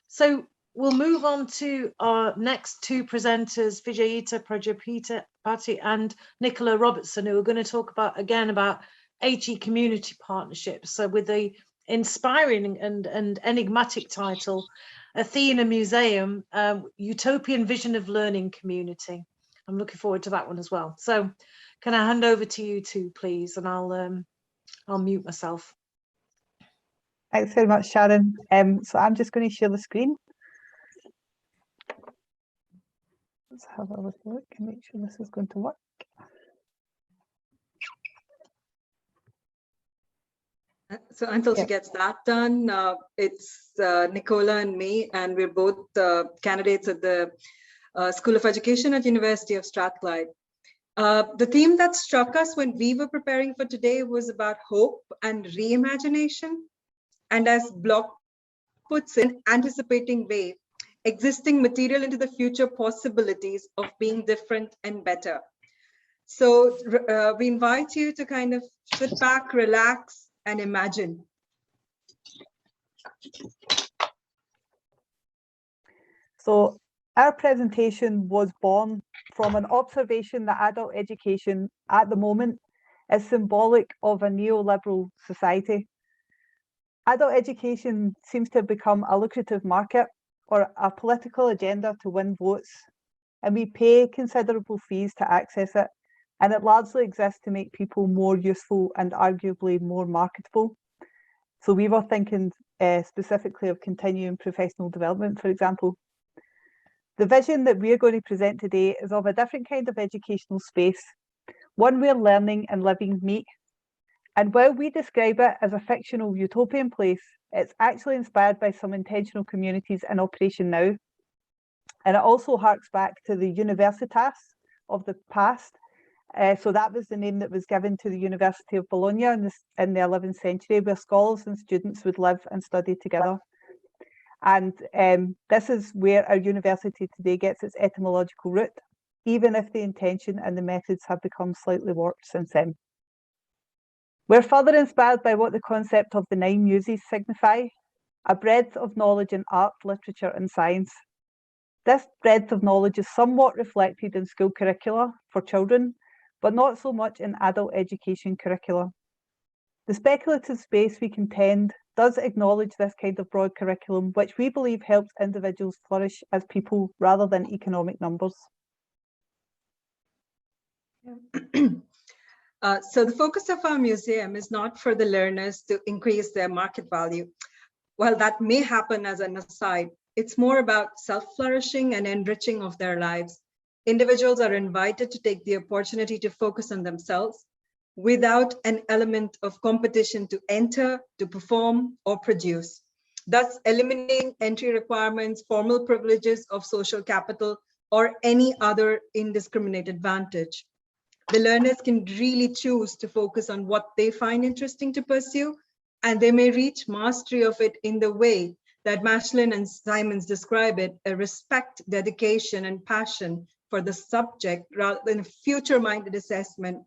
So we'll move on to our next two presenters, Vijayita Prajapati and Nicola Robertson, who are going to talk about HE community partnerships. So with the inspiring and enigmatic title, Athena Musaeum, Utopian Vision of Learning Community. I'm looking forward to that one as well. So can I hand over to you two, please? And I'll mute myself. Thanks very much, Sharon. So I'm just going to share the screen. Let's have a look and make sure this is going to work. So until she gets that done, it's Nicola and me, and we're both candidates at the School of Education at University of Strathclyde. The theme that struck us when we were preparing for today was about hope and reimagination. And as Block puts in anticipating way, existing material into the future possibilities of being different and better. So we invite you to kind of sit back, relax, and imagine. So our presentation was born from an observation that adult education at the moment is symbolic of a neoliberal society. Adult education seems to have become a lucrative market or a political agenda to win votes, and we pay considerable fees to access it, and it largely exists to make people more useful and arguably more marketable. So we were thinking specifically of continuing professional development, for example. The vision that we're going to present today is of a different kind of educational space, one where learning and living meet. And while we describe it as a fictional utopian place, it's actually inspired by some intentional communities in operation now. And it also harks back to the Universitas of the past. So that was the name that was given to the University of Bologna in the 11th century, where scholars and students would live and study together. And this is where our university today gets its etymological root, even if the intention and the methods have become slightly warped since then. We're further inspired by what the concept of the 9 muses signify, a breadth of knowledge in art, literature and science. This breadth of knowledge is somewhat reflected in school curricula for children, but not so much in adult education curricula. The speculative space, we contend, does acknowledge this kind of broad curriculum, which we believe helps individuals flourish as people rather than economic numbers. So the focus of our museum is not for the learners to increase their market value. While that may happen as an aside, it's more about self-flourishing and enriching of their lives. Individuals are invited to take the opportunity to focus on themselves without an element of competition to enter, to perform, or produce, thus eliminating entry requirements, formal privileges of social capital, or any other indiscriminate advantage. The learners can really choose to focus on what they find interesting to pursue, and they may reach mastery of it in the way that Mashlin and Simons describe it, a respect, dedication, and passion for the subject rather than a future-minded assessment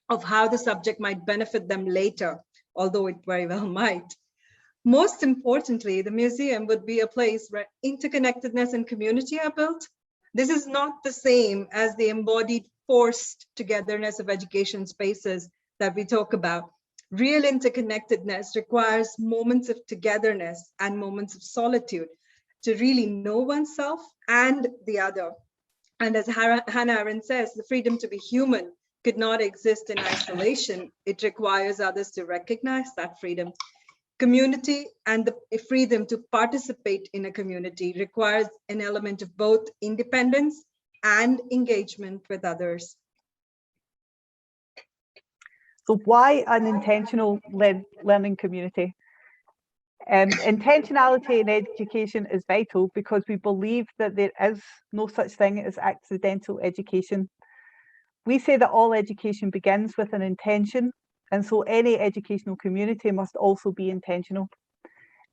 of how the subject might benefit them later, although it very well might. Most importantly, the museum would be a place where interconnectedness and community are built. This is not the same as the embodied forced togetherness of education spaces that we talk about. Real interconnectedness requires moments of togetherness and moments of solitude to really know oneself and the other. And as Hannah Arendt says, the freedom to be human could not exist in isolation. It requires others to recognize that freedom. Community and the freedom to participate in a community requires an element of both independence and engagement with others. So why an intentional learning community? Intentionality in education is vital because we believe that there is no such thing as accidental education. We say that all education begins with an intention, and so any educational community must also be intentional.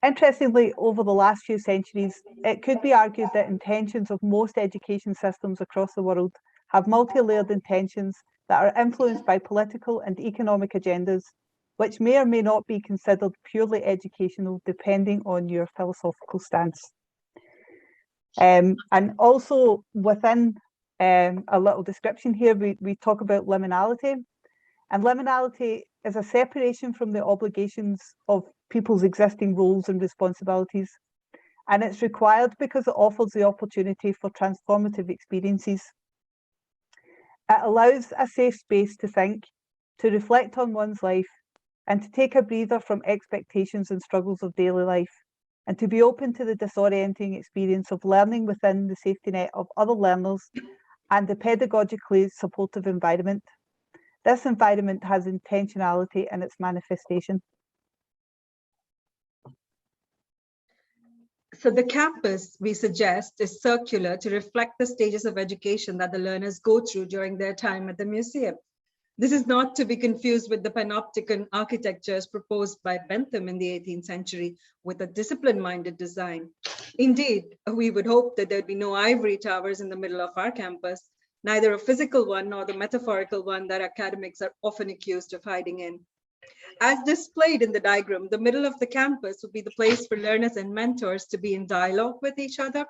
Interestingly, over the last few centuries, it could be argued that intentions of most education systems across the world have multi-layered intentions that are influenced by political and economic agendas, which may or may not be considered purely educational, depending on your philosophical stance. And also within a little description here, we talk about liminality. And liminality is a separation from the obligations of people's existing roles and responsibilities. And it's required because it offers the opportunity for transformative experiences. It allows a safe space to think, to reflect on one's life, and to take a breather from expectations and struggles of daily life, and to be open to the disorienting experience of learning within the safety net of other learners and the pedagogically supportive environment. This environment has intentionality in its manifestation. So the campus, we suggest, is circular to reflect the stages of education that the learners go through during their time at the museum. This is not to be confused with the panopticon architectures proposed by Bentham in the 18th century with a discipline-minded design. Indeed, we would hope that there'd be no ivory towers in the middle of our campus, neither a physical one nor the metaphorical one that academics are often accused of hiding in. As displayed in the diagram, the middle of the campus would be the place for learners and mentors to be in dialogue with each other,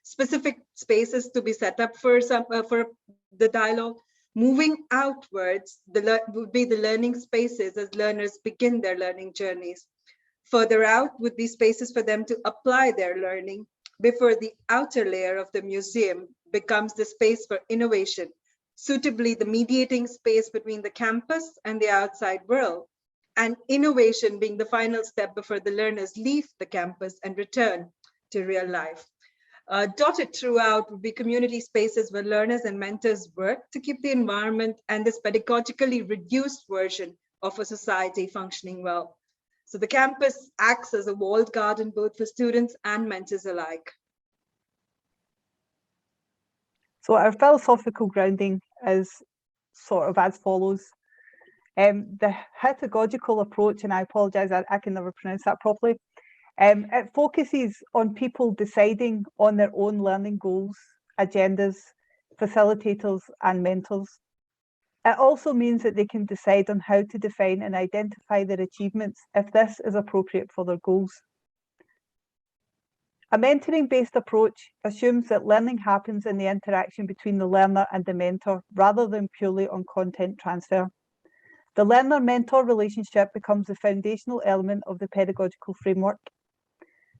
specific spaces to be set up for the dialogue. Moving outwards would be the learning spaces as learners begin their learning journeys. Further out would be spaces for them to apply their learning before the outer layer of the museum becomes the space for innovation, suitably the mediating space between the campus and the outside world, and innovation being the final step before the learners leave the campus and return to real life. Dotted throughout would be community spaces where learners and mentors work to keep the environment and this pedagogically reduced version of a society functioning well. So the campus acts as a walled garden both for students and mentors alike. So our philosophical grounding is sort of as follows. The pedagogical approach, and I apologise, I can never pronounce that properly, it focuses on people deciding on their own learning goals, agendas, facilitators and mentors. It also means that they can decide on how to define and identify their achievements if this is appropriate for their goals. A mentoring-based approach assumes that learning happens in the interaction between the learner and the mentor rather than purely on content transfer. The learner-mentor relationship becomes the foundational element of the pedagogical framework.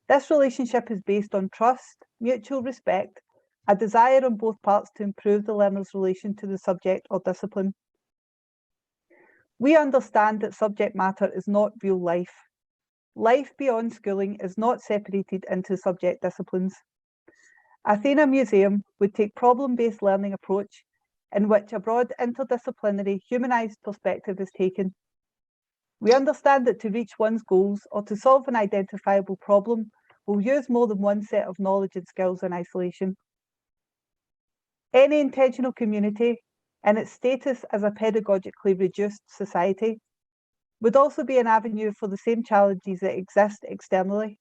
This relationship is based on trust, mutual respect, a desire on both parts to improve the learner's relation to the subject or discipline. We understand that subject matter is not real life. Life beyond schooling is not separated into subject disciplines. Athena Musaeum would take problem-based learning approach in which a broad interdisciplinary humanised perspective is taken. We understand that to reach one's goals or to solve an identifiable problem, we'll use more than one set of knowledge and skills in isolation. Any intentional community, in its status as a pedagogically reduced society, would also be an avenue for the same challenges that exist externally.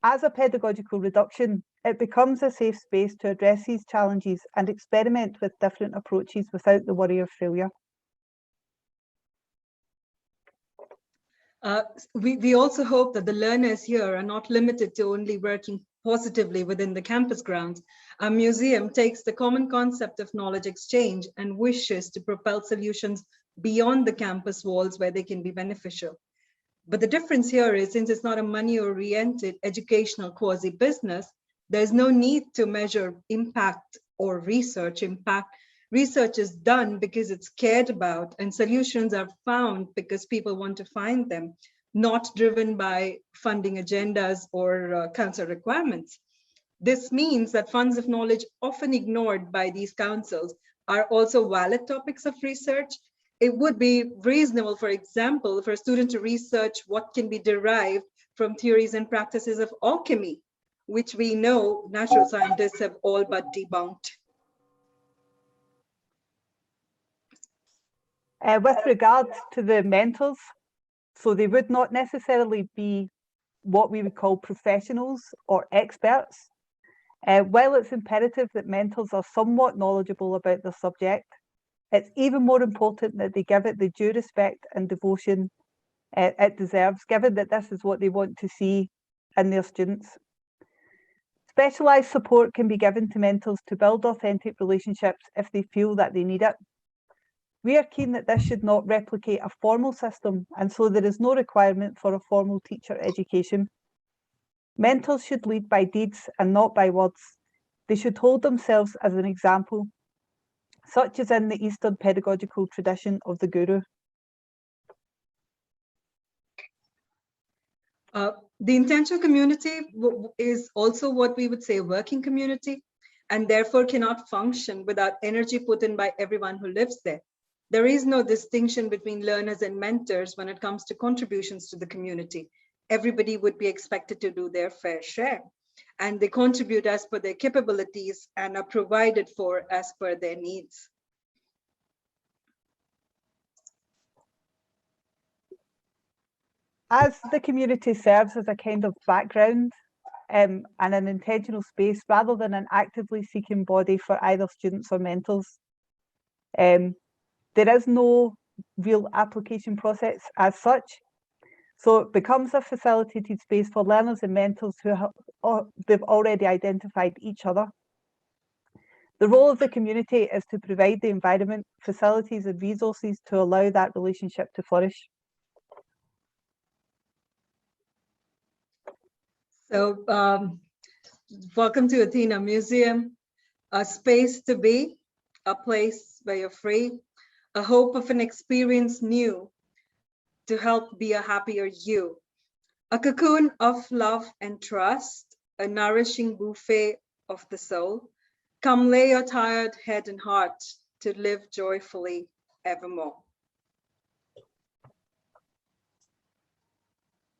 As a pedagogical reduction, it becomes a safe space to address these challenges and experiment with different approaches without the worry of failure. We also hope that the learners here are not limited to only working positively within the campus grounds. Our museum takes the common concept of knowledge exchange and wishes to propel solutions beyond the campus walls where they can be beneficial. But the difference here is, since it's not a money-oriented educational quasi-business, there's no need to measure impact or research impact. Research is done because it's cared about, and solutions are found because people want to find them, not driven by funding agendas or council requirements. This means that funds of knowledge, often ignored by these councils, are also valid topics of research. It would be reasonable, for example, for a student to research what can be derived from theories and practices of alchemy, which we know natural scientists have all but debunked. With regard to the mentors, so they would not necessarily be what we would call professionals or experts. While it's imperative that mentors are somewhat knowledgeable about the subject, it's even more important that they give it the due respect and devotion it deserves, given that this is what they want to see in their students. Specialised support can be given to mentors to build authentic relationships if they feel that they need it. We are keen that this should not replicate a formal system, and so there is no requirement for a formal teacher education. Mentors should lead by deeds and not by words. They should hold themselves as an example, such as in the Eastern pedagogical tradition of the guru. The intentional community is also what we would say a working community, and therefore cannot function without energy put in by everyone who lives there. There is no distinction between learners and mentors when it comes to contributions to the community. Everybody would be expected to do their fair share, and they contribute as per their capabilities and are provided for as per their needs. As the community serves as a kind of background and an intentional space rather than an actively seeking body for either students or mentors, there is no real application process as such. So it becomes a facilitated space for learners and mentors who they've already identified each other. The role of the community is to provide the environment, facilities and resources to allow that relationship to flourish. So welcome to Athena Musaeum, a space to be, a place where you're free, a hope of an experience new to help be a happier you, a cocoon of love and trust, a nourishing buffet of the soul. Come lay your tired head and heart to live joyfully evermore.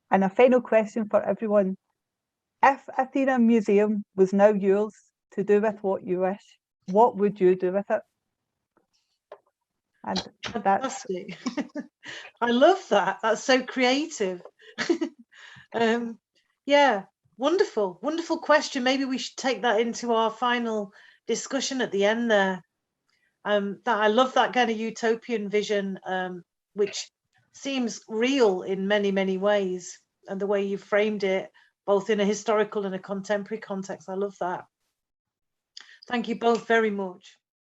And a final question for everyone. If Athena Musaeum was now yours to do with what you wish, what would you do with it? And that's fantastic. I love that. That's so creative. Yeah, wonderful, wonderful question. Maybe we should take that into our final discussion at the end there. That I love that kind of utopian vision, which seems real in many, many ways, and the way you framed it, both in a historical and a contemporary context. I love that. Thank you both very much.